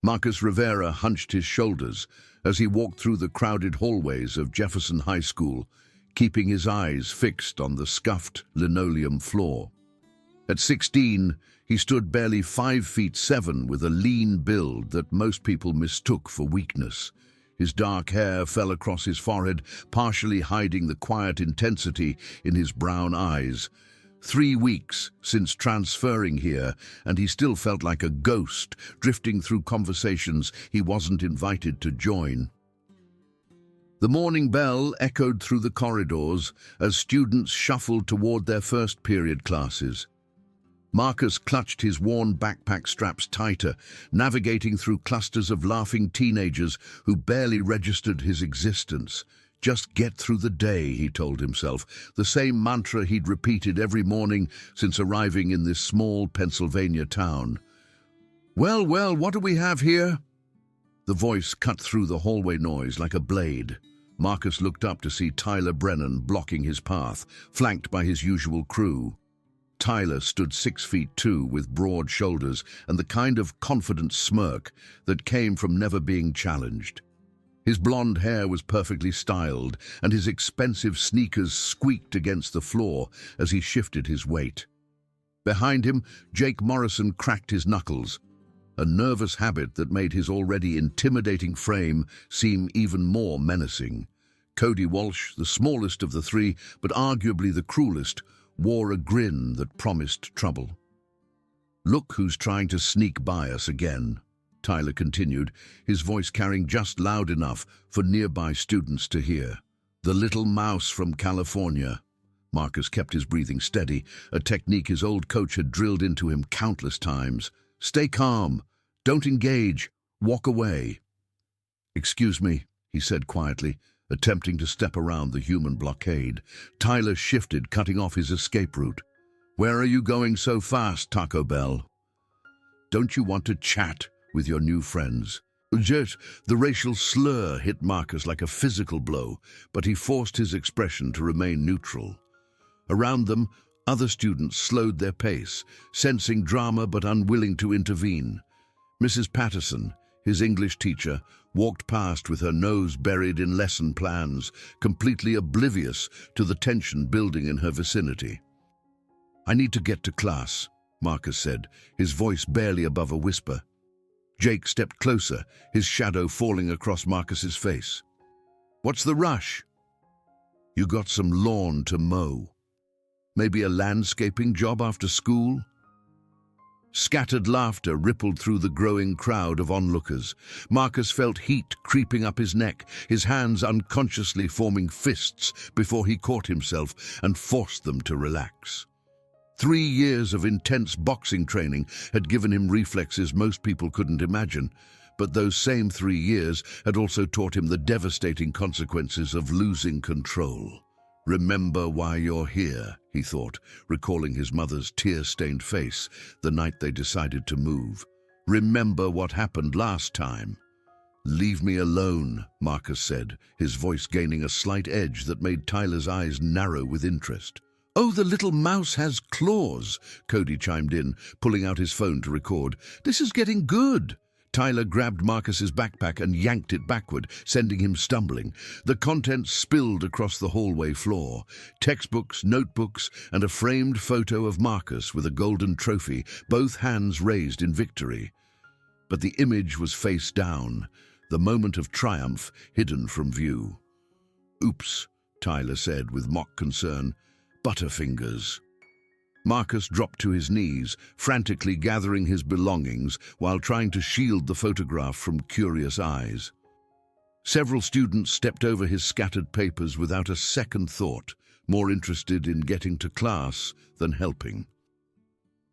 Marcus Rivera hunched his shoulders as he walked through the crowded hallways of Jefferson High School, keeping his eyes fixed on the scuffed linoleum floor. At 16, he stood barely 5'7" with a lean build that most people mistook for weakness. His dark hair fell across his forehead, partially hiding the quiet intensity in his brown eyes. 3 weeks since transferring here, and he still felt like a ghost, drifting through conversations he wasn't invited to join. The morning bell echoed through the corridors as students shuffled toward their first period classes. Marcus clutched his worn backpack straps tighter, navigating through clusters of laughing teenagers who barely registered his existence. Just get through the day, he told himself, the same mantra he'd repeated every morning since arriving in this small Pennsylvania town. Well, what do we have here? The voice cut through the hallway noise like a blade. Marcus looked up to see Tyler Brennan blocking his path, flanked by his usual crew. Tyler stood 6'2" with broad shoulders and the kind of confident smirk that came from never being challenged. His blonde hair was perfectly styled, and his expensive sneakers squeaked against the floor as he shifted his weight. Behind him, Jake Morrison cracked his knuckles, a nervous habit that made his already intimidating frame seem even more menacing. Cody Walsh, the smallest of the three, but arguably the cruelest, wore a grin that promised trouble. Look who's trying to sneak by us again, Tyler continued, his voice carrying just loud enough for nearby students to hear. The little mouse from California. Marcus kept his breathing steady, a technique his old coach had drilled into him countless times. Stay calm. Don't engage. Walk away. Excuse me, he said quietly, attempting to step around the human blockade. Tyler shifted, cutting off his escape route. Where are you going so fast, Taco Bell? Don't you want to chat with your new friends? Just, the racial slur hit Marcus like a physical blow, but he forced his expression to remain neutral. Around them, other students slowed their pace, sensing drama but unwilling to intervene. Mrs. Patterson, his English teacher, walked past with her nose buried in lesson plans, completely oblivious to the tension building in her vicinity. I need to get to class, Marcus said, his voice barely above a whisper. Jake stepped closer, his shadow falling across Marcus's face. What's the rush? You got some lawn to mow. Maybe a landscaping job after school? Scattered laughter rippled through the growing crowd of onlookers. Marcus felt heat creeping up his neck, his hands unconsciously forming fists before he caught himself and forced them to relax. 3 years of intense boxing training had given him reflexes most people couldn't imagine, but those same 3 years had also taught him the devastating consequences of losing control. Remember why you're here, he thought, recalling his mother's tear-stained face the night they decided to move. Remember what happened last time. Leave me alone, Marcus said, his voice gaining a slight edge that made Tyler's eyes narrow with interest. Oh, the little mouse has claws, Cody chimed in, pulling out his phone to record. This is getting good. Tyler grabbed Marcus's backpack and yanked it backward, sending him stumbling. The contents spilled across the hallway floor. Textbooks, notebooks, and a framed photo of Marcus with a golden trophy, both hands raised in victory. But the image was face down, the moment of triumph hidden from view. Oops, Tyler said with mock concern. Butterfingers. Marcus dropped to his knees, frantically gathering his belongings while trying to shield the photograph from curious eyes. Several students stepped over his scattered papers without a second thought, more interested in getting to class than helping.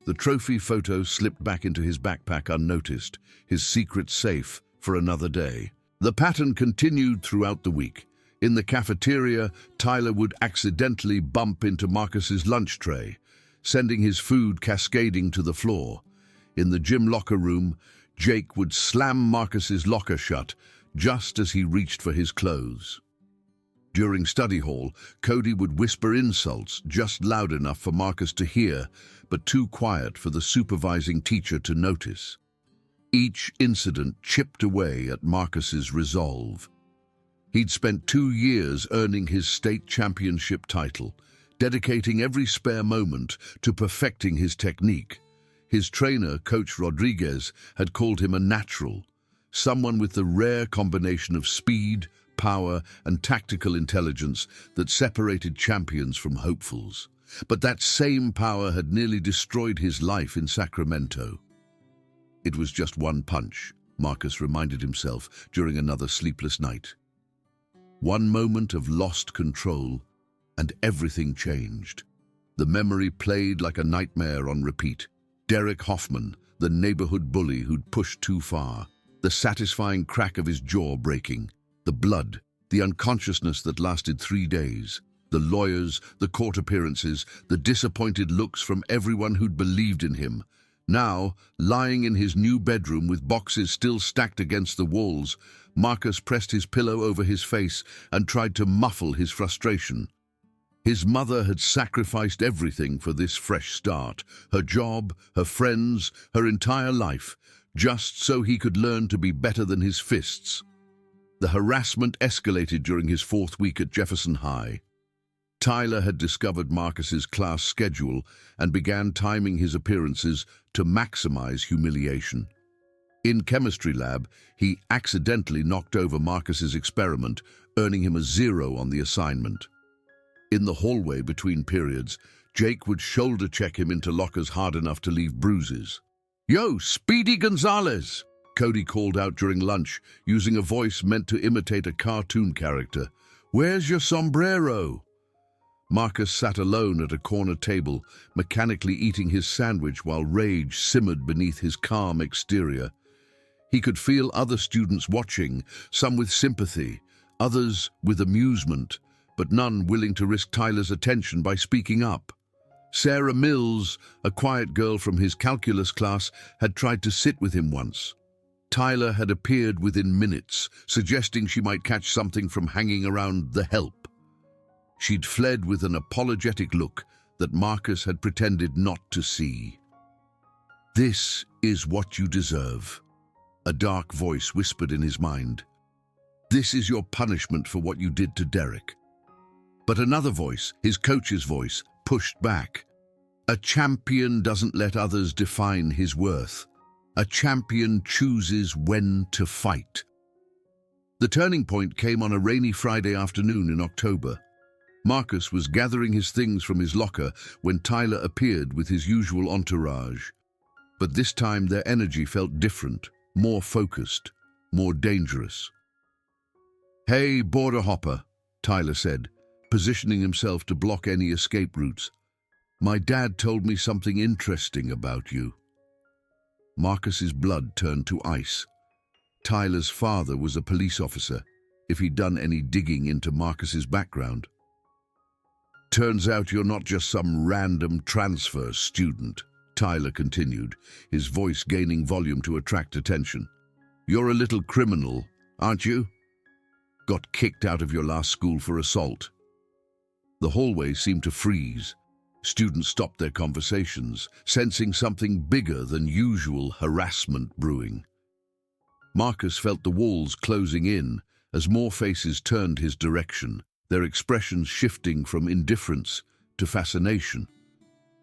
The trophy photo slipped back into his backpack unnoticed, his secret safe for another day. The pattern continued throughout the week. In the cafeteria, Tyler would accidentally bump into Marcus's lunch tray, sending his food cascading to the floor. In the gym locker room, Jake would slam Marcus's locker shut just as he reached for his clothes. During study hall, Cody would whisper insults just loud enough for Marcus to hear, but too quiet for the supervising teacher to notice. Each incident chipped away at Marcus's resolve. He'd spent 2 years earning his state championship title, dedicating every spare moment to perfecting his technique. His trainer, Coach Rodriguez, had called him a natural, someone with the rare combination of speed, power, and tactical intelligence that separated champions from hopefuls. But that same power had nearly destroyed his life in Sacramento. It was just one punch, Marcus reminded himself during another sleepless night. One moment of lost control, and everything changed. The memory played like a nightmare on repeat. Derek Hoffman, the neighborhood bully who'd pushed too far. The satisfying crack of his jaw breaking. The blood, the unconsciousness that lasted 3 days. The lawyers, the court appearances, the disappointed looks from everyone who'd believed in him. Now, lying in his new bedroom with boxes still stacked against the walls, Marcus pressed his pillow over his face and tried to muffle his frustration. His mother had sacrificed everything for this fresh start, her job, her friends, her entire life, just so he could learn to be better than his fists. The harassment escalated during his 4th week at Jefferson High. Tyler had discovered Marcus's class schedule and began timing his appearances to maximize humiliation. In chemistry lab, he accidentally knocked over Marcus's experiment, earning him a 0 on the assignment. In the hallway between periods, Jake would shoulder check him into lockers hard enough to leave bruises. "Yo, Speedy Gonzalez!" Cody called out during lunch, using a voice meant to imitate a cartoon character. "Where's your sombrero?" Marcus sat alone at a corner table, mechanically eating his sandwich while rage simmered beneath his calm exterior. He could feel other students watching, some with sympathy, others with amusement, but none willing to risk Tyler's attention by speaking up. Sarah Mills, a quiet girl from his calculus class, had tried to sit with him once. Tyler had appeared within minutes, suggesting she might catch something from hanging around the help. She'd fled with an apologetic look that Marcus had pretended not to see. "This is what you deserve," a dark voice whispered in his mind. "This is your punishment for what you did to Derek." But another voice, his coach's voice, pushed back. "A champion doesn't let others define his worth. A champion chooses when to fight." The turning point came on a rainy Friday afternoon in October. Marcus was gathering his things from his locker when Tyler appeared with his usual entourage. But this time their energy felt different, more focused, more dangerous. "Hey, border hopper," Tyler said, positioning himself to block any escape routes. "My dad told me something interesting about you." Marcus's blood turned to ice. Tyler's father was a police officer, if he'd done any digging into Marcus's background. "Turns out you're not just some random transfer student," Tyler continued, his voice gaining volume to attract attention. "You're a little criminal, aren't you? Got kicked out of your last school for assault." The hallway seemed to freeze. Students stopped their conversations, sensing something bigger than usual harassment brewing. Marcus felt the walls closing in as more faces turned his direction, their expressions shifting from indifference to fascination.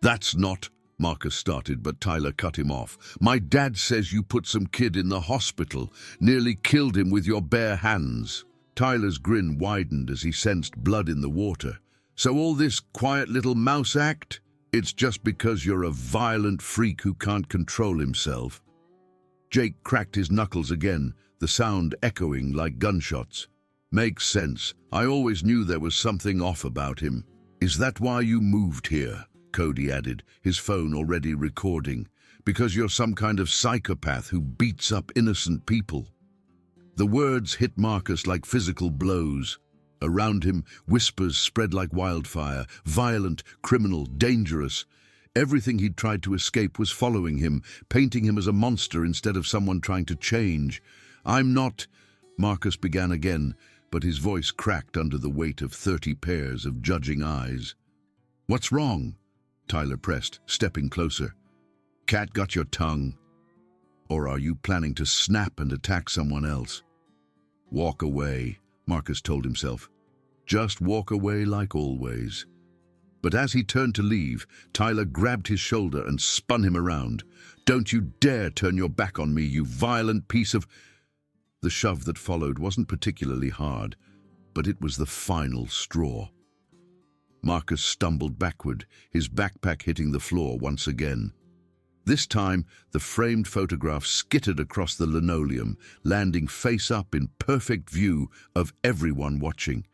"That's not," Marcus started, but Tyler cut him off. "My dad says you put some kid in the hospital, nearly killed him with your bare hands." Tyler's grin widened as he sensed blood in the water. "So all this quiet little mouse act? It's just because you're a violent freak who can't control himself." Jake cracked his knuckles again, the sound echoing like gunshots. "Makes sense. I always knew there was something off about him." "Is that why you moved here?" Cody added, his phone already recording. "Because you're some kind of psychopath who beats up innocent people." The words hit Marcus like physical blows. Around him, whispers spread like wildfire, violent, criminal, dangerous. Everything he'd tried to escape was following him, painting him as a monster instead of someone trying to change. "I'm not," Marcus began again, but his voice cracked under the weight of 30 pairs of judging eyes. "What's wrong?" Tyler pressed, stepping closer. "Cat got your tongue." Or are you planning to snap and attack someone else? Walk away, Marcus told himself. Just walk away like always. But as he turned to leave, Tyler grabbed his shoulder and spun him around. Don't you dare turn your back on me, you violent piece of... The shove that followed wasn't particularly hard, but it was the final straw. Marcus stumbled backward, his backpack hitting the floor once again. This time, the framed photograph skittered across the linoleum, landing face up in perfect view of everyone watching.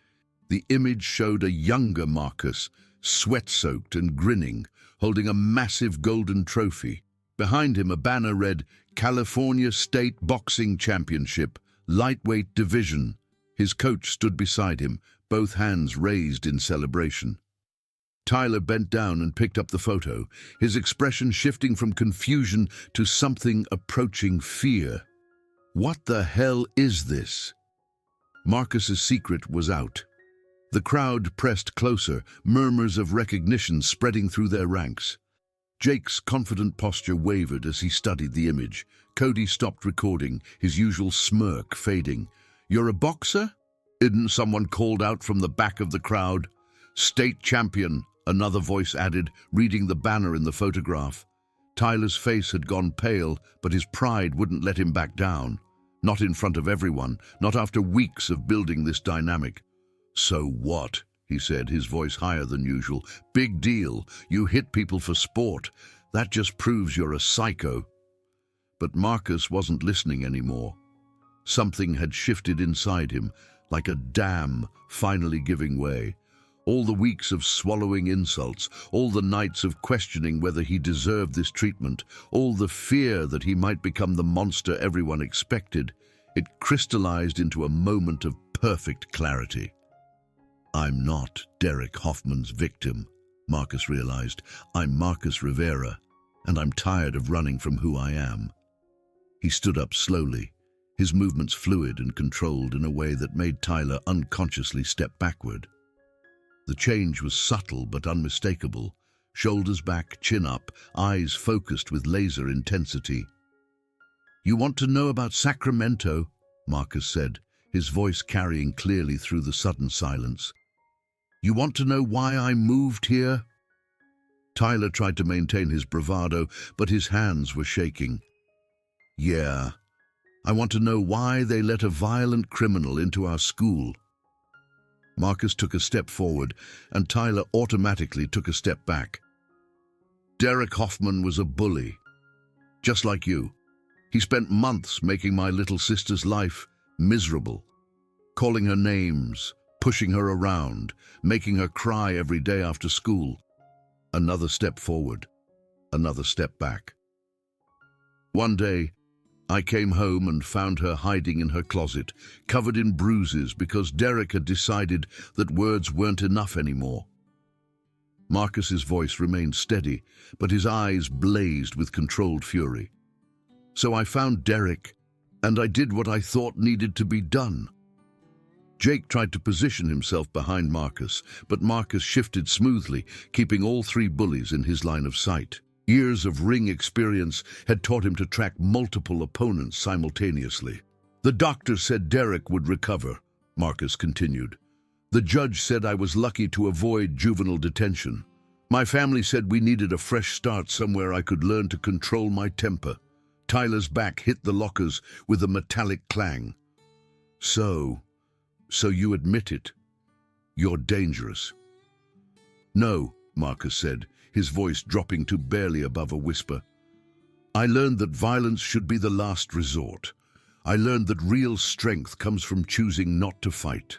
The image showed a younger Marcus, sweat-soaked and grinning, holding a massive golden trophy. Behind him, a banner read, California State Boxing Championship, Lightweight Division. His coach stood beside him, both hands raised in celebration. Tyler bent down and picked up the photo, his expression shifting from confusion to something approaching fear. What the hell is this? Marcus's secret was out. The crowd pressed closer, murmurs of recognition spreading through their ranks. Jake's confident posture wavered as he studied the image. Cody stopped recording, his usual smirk fading. You're a boxer? Isn't someone called out from the back of the crowd? State champion, another voice added, reading the banner in the photograph. Tyler's face had gone pale, but his pride wouldn't let him back down. Not in front of everyone, not after weeks of building this dynamic. So what? He said, his voice higher than usual. Big deal. You hit people for sport. That just proves you're a psycho. But Marcus wasn't listening anymore. Something had shifted inside him, like a dam finally giving way. All the weeks of swallowing insults, all the nights of questioning whether he deserved this treatment, all the fear that he might become the monster everyone expected, it crystallized into a moment of perfect clarity. I'm not Derek Hoffman's victim, Marcus realized. I'm Marcus Rivera, and I'm tired of running from who I am. He stood up slowly, his movements fluid and controlled in a way that made Tyler unconsciously step backward. The change was subtle but unmistakable, shoulders back, chin up, eyes focused with laser intensity. You want to know about Sacramento? Marcus said, his voice carrying clearly through the sudden silence. You want to know why I moved here? Tyler tried to maintain his bravado, but his hands were shaking. Yeah, I want to know why they let a violent criminal into our school. Marcus took a step forward, and Tyler automatically took a step back. Derek Hoffman was a bully, just like you. He spent months making my little sister's life miserable, calling her names, pushing her around, making her cry every day after school. Another step forward, another step back. One day, I came home and found her hiding in her closet, covered in bruises because Derek had decided that words weren't enough anymore. Marcus's voice remained steady, but his eyes blazed with controlled fury. So I found Derek, and I did what I thought needed to be done. Jake tried to position himself behind Marcus, but Marcus shifted smoothly, keeping all three bullies in his line of sight. Years of ring experience had taught him to track multiple opponents simultaneously. The doctor said Derek would recover, Marcus continued. The judge said I was lucky to avoid juvenile detention. My family said we needed a fresh start somewhere I could learn to control my temper. Tyler's back hit the lockers with a metallic clang. So you admit it. You're dangerous. No, Marcus said, his voice dropping to barely above a whisper. I learned that violence should be the last resort. I learned that real strength comes from choosing not to fight.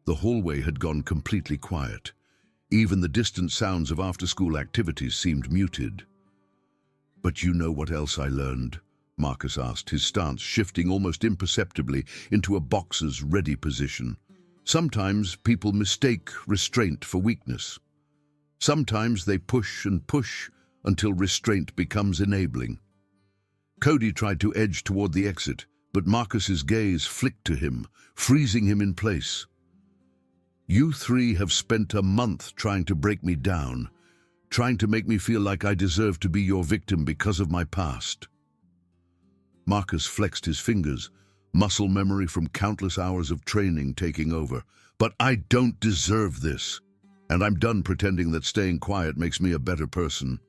The hallway had gone completely quiet. Even the distant sounds of after-school activities seemed muted. But you know what else I learned? Marcus asked, his stance shifting almost imperceptibly into a boxer's ready position. Sometimes people mistake restraint for weakness. Sometimes they push and push until restraint becomes enabling. Cody tried to edge toward the exit, but Marcus's gaze flicked to him, freezing him in place. You three have spent a month trying to break me down, trying to make me feel like I deserve to be your victim because of my past. Marcus flexed his fingers, muscle memory from countless hours of training taking over. But I don't deserve this, and I'm done pretending that staying quiet makes me a better person.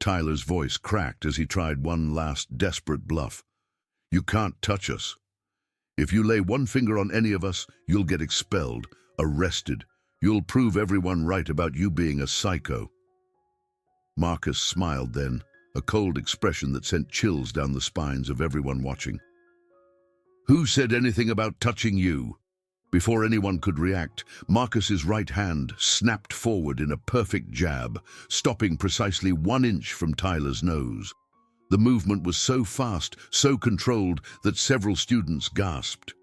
Tyler's voice cracked as he tried one last desperate bluff. You can't touch us. If you lay one finger on any of us, you'll get expelled, arrested. You'll prove everyone right about you being a psycho. Marcus smiled then, a cold expression that sent chills down the spines of everyone watching. Who said anything about touching you? Before anyone could react, Marcus's right hand snapped forward in a perfect jab, stopping precisely 1 inch from Tyler's nose. The movement was so fast, so controlled, that several students gasped.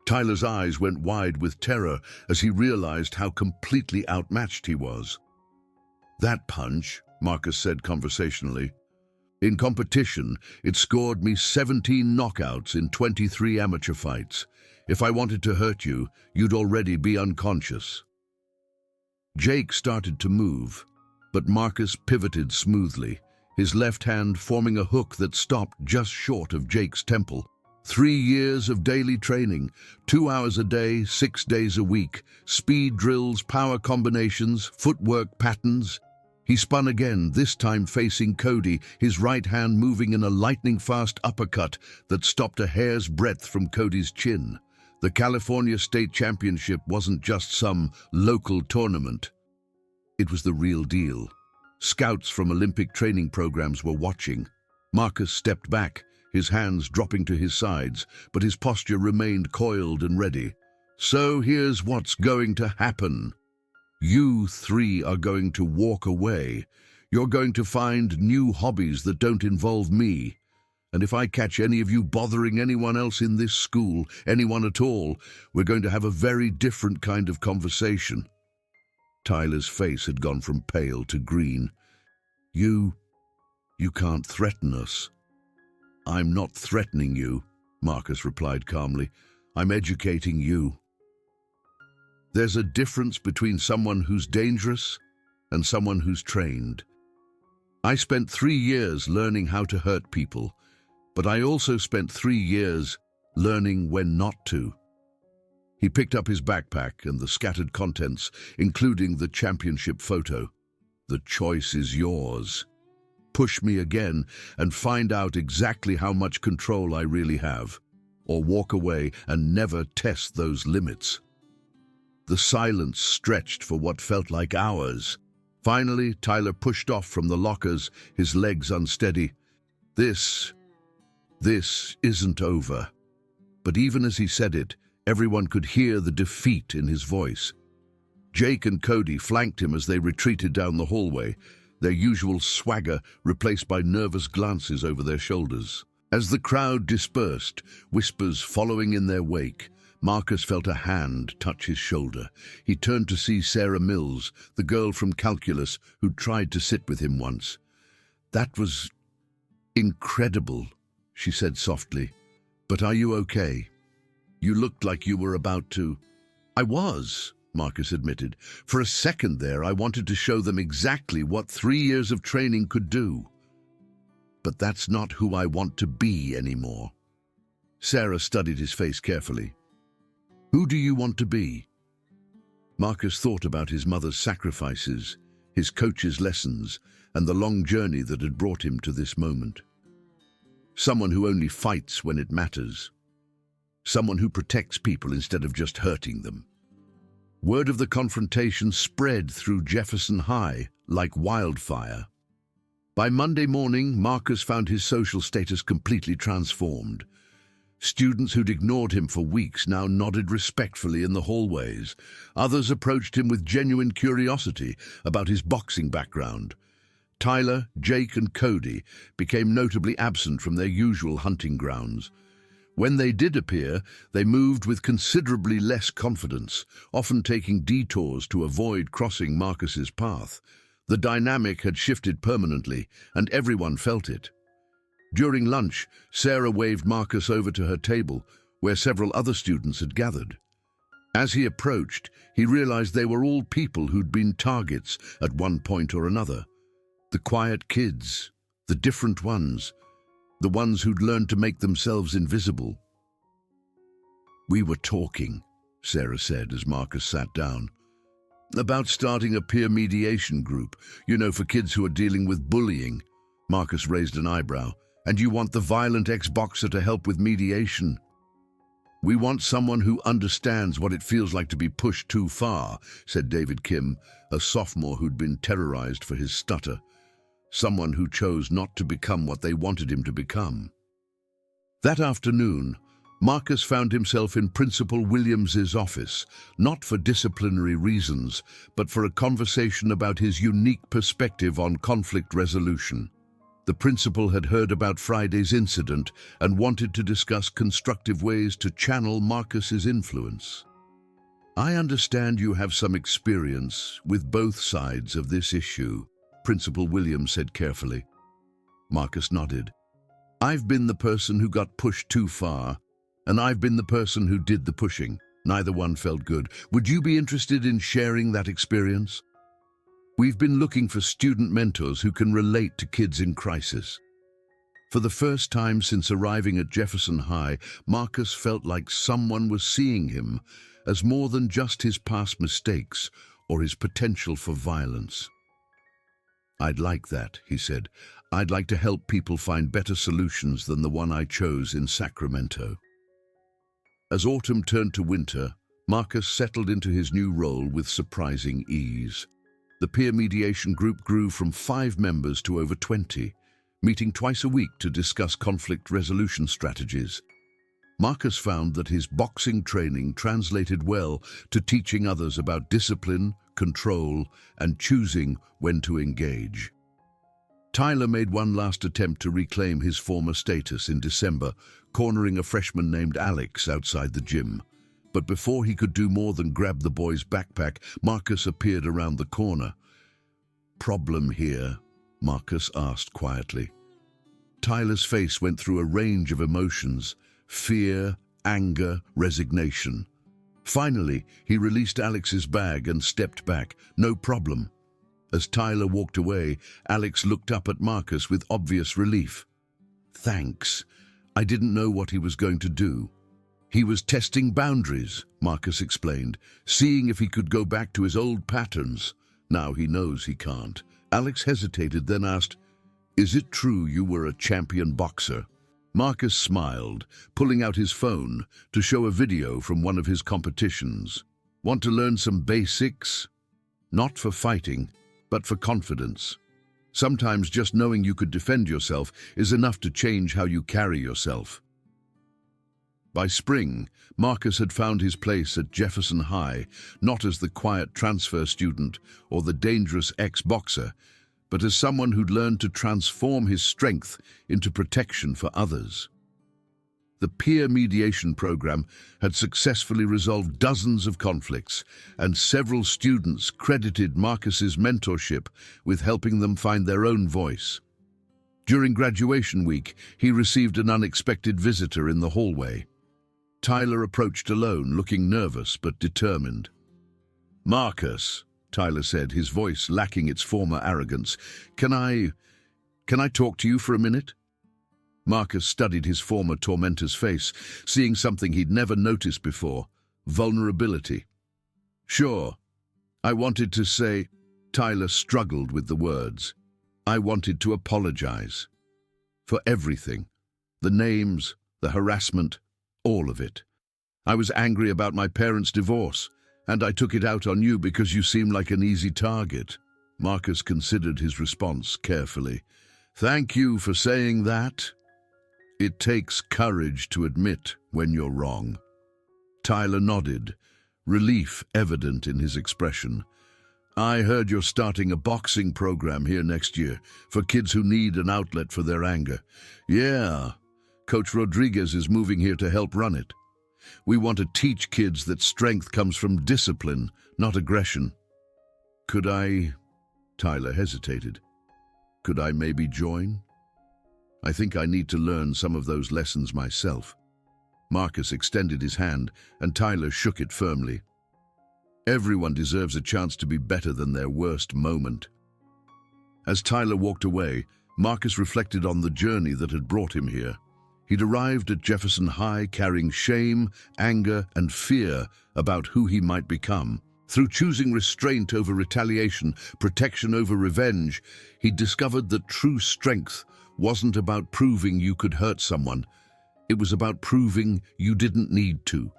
Tyler's eyes went wide with terror as he realized how completely outmatched he was. That punch, Marcus said conversationally. In competition, it scored me 17 knockouts in 23 amateur fights. If I wanted to hurt you, you'd already be unconscious. Jake started to move, but Marcus pivoted smoothly, his left hand forming a hook that stopped just short of Jake's temple. 3 years of daily training, 2 hours a day, 6 days a week, speed drills, power combinations, footwork patterns. He spun again, this time facing Cody, his right hand moving in a lightning-fast uppercut that stopped a hair's breadth from Cody's chin. The California State Championship wasn't just some local tournament. It was the real deal. Scouts from Olympic training programs were watching. Marcus stepped back, his hands dropping to his sides, but his posture remained coiled and ready. So here's what's going to happen. You 3 are going to walk away. You're going to find new hobbies that don't involve me. And if I catch any of you bothering anyone else in this school, anyone at all, we're going to have a very different kind of conversation. Tyler's face had gone from pale to green. You can't threaten us. I'm not threatening you, Marcus replied calmly. I'm educating you. There's a difference between someone who's dangerous and someone who's trained. I spent 3 years learning how to hurt people, but I also spent 3 years learning when not to. He picked up his backpack and the scattered contents, including the championship photo. The choice is yours. Push me again and find out exactly how much control I really have, or walk away and never test those limits. The silence stretched for what felt like hours. Finally, Tyler pushed off from the lockers, his legs unsteady. This isn't over. But even as he said it, everyone could hear the defeat in his voice. Jake and Cody flanked him as they retreated down the hallway, their usual swagger replaced by nervous glances over their shoulders. As the crowd dispersed, whispers following in their wake, Marcus felt a hand touch his shoulder. He turned to see Sarah Mills, the girl from calculus who'd tried to sit with him once. That was incredible, she said softly. But are you okay? You looked like you were about to... I was, Marcus admitted. For a second there, I wanted to show them exactly what 3 years of training could do. But that's not who I want to be anymore. Sarah studied his face carefully. Who do you want to be? Marcus thought about his mother's sacrifices, his coach's lessons, and the long journey that had brought him to this moment. Someone who only fights when it matters. Someone who protects people instead of just hurting them. Word of the confrontation spread through Jefferson High like wildfire. By Monday morning, Marcus found his social status completely transformed. Students who'd ignored him for weeks now nodded respectfully in the hallways. Others approached him with genuine curiosity about his boxing background. Tyler, Jake, and Cody became notably absent from their usual hunting grounds. When they did appear, they moved with considerably less confidence, often taking detours to avoid crossing Marcus's path. The dynamic had shifted permanently, and everyone felt it. During lunch, Sarah waved Marcus over to her table, where several other students had gathered. As he approached, he realized they were all people who'd been targets at one point or another. The quiet kids, the different ones. The ones who'd learned to make themselves invisible. "We were talking," Sarah said as Marcus sat down, "about starting a peer mediation group, for kids who are dealing with bullying." Marcus raised an eyebrow. "And you want the violent ex-boxer to help with mediation?" "We want someone who understands what it feels like to be pushed too far," said David Kim, a sophomore who'd been terrorized for his stutter. Someone who chose not to become what they wanted him to become. That afternoon, Marcus found himself in Principal Williams's office, not for disciplinary reasons, but for a conversation about his unique perspective on conflict resolution. The principal had heard about Friday's incident and wanted to discuss constructive ways to channel Marcus's influence. "I understand you have some experience with both sides of this issue," Principal Williams said carefully. Marcus nodded. "I've been the person who got pushed too far, and I've been the person who did the pushing. Neither one felt good. Would you be interested in sharing that experience? We've been looking for student mentors who can relate to kids in crisis." For the first time since arriving at Jefferson High, Marcus felt like someone was seeing him as more than just his past mistakes or his potential for violence. "I'd like that," he said. "I'd like to help people find better solutions than the one I chose in Sacramento." As autumn turned to winter, Marcus settled into his new role with surprising ease. The peer mediation group grew from 5 members to over 20, meeting twice a week to discuss conflict resolution strategies. Marcus found that his boxing training translated well to teaching others about discipline, control, and choosing when to engage. Tyler made one last attempt to reclaim his former status in December, cornering a freshman named Alex outside the gym. But before he could do more than grab the boy's backpack, Marcus appeared around the corner. "Problem here?" Marcus asked quietly. Tyler's face went through a range of emotions: fear, anger, resignation. Finally, he released Alex's bag and stepped back. "No problem." As Tyler walked away, Alex looked up at Marcus with obvious relief. "Thanks. I didn't know what he was going to do." "He was testing boundaries," Marcus explained, "seeing if he could go back to his old patterns. Now he knows he can't." Alex hesitated, then asked, "Is it true you were a champion boxer?" Marcus smiled, pulling out his phone to show a video from one of his competitions. "Want to learn some basics? Not for fighting, but for confidence. Sometimes just knowing you could defend yourself is enough to change how you carry yourself." By spring, Marcus had found his place at Jefferson High, not as the quiet transfer student or the dangerous ex-boxer, but as someone who'd learned to transform his strength into protection for others. The peer mediation program had successfully resolved dozens of conflicts, and several students credited Marcus's mentorship with helping them find their own voice. During graduation week, he received an unexpected visitor in the hallway. Tyler approached alone, looking nervous but determined. "Marcus," Tyler said, his voice lacking its former arrogance, Can I talk to you for a minute?" Marcus studied his former tormentor's face, seeing something he'd never noticed before: vulnerability. "Sure. I wanted to say..." Tyler struggled with the words. "I wanted to apologize. For everything. The names, the harassment, all of it. I was angry about my parents' divorce, and I took it out on you because you seem like an easy target." Marcus considered his response carefully. "Thank you for saying that. It takes courage to admit when you're wrong." Tyler nodded, relief evident in his expression. "I heard you're starting a boxing program here next year for kids who need an outlet for their anger." "Yeah. Coach Rodriguez is moving here to help run it. We want to teach kids that strength comes from discipline, not aggression." "Could I..." Tyler hesitated. "Could I maybe join? I think I need to learn some of those lessons myself." Marcus extended his hand, and Tyler shook it firmly. Everyone deserves a chance to be better than their worst moment. As Tyler walked away, Marcus reflected on the journey that had brought him here. He'd arrived at Jefferson High carrying shame, anger, and fear about who he might become. Through choosing restraint over retaliation, protection over revenge, he'd discovered that true strength wasn't about proving you could hurt someone. It was about proving you didn't need to.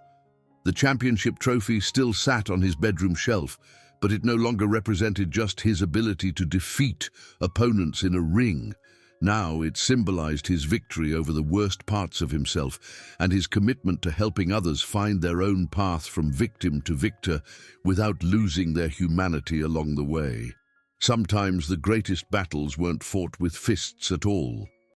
The championship trophy still sat on his bedroom shelf, but it no longer represented just his ability to defeat opponents in a ring. Now it symbolized his victory over the worst parts of himself and his commitment to helping others find their own path from victim to victor without losing their humanity along the way. Sometimes the greatest battles weren't fought with fists at all.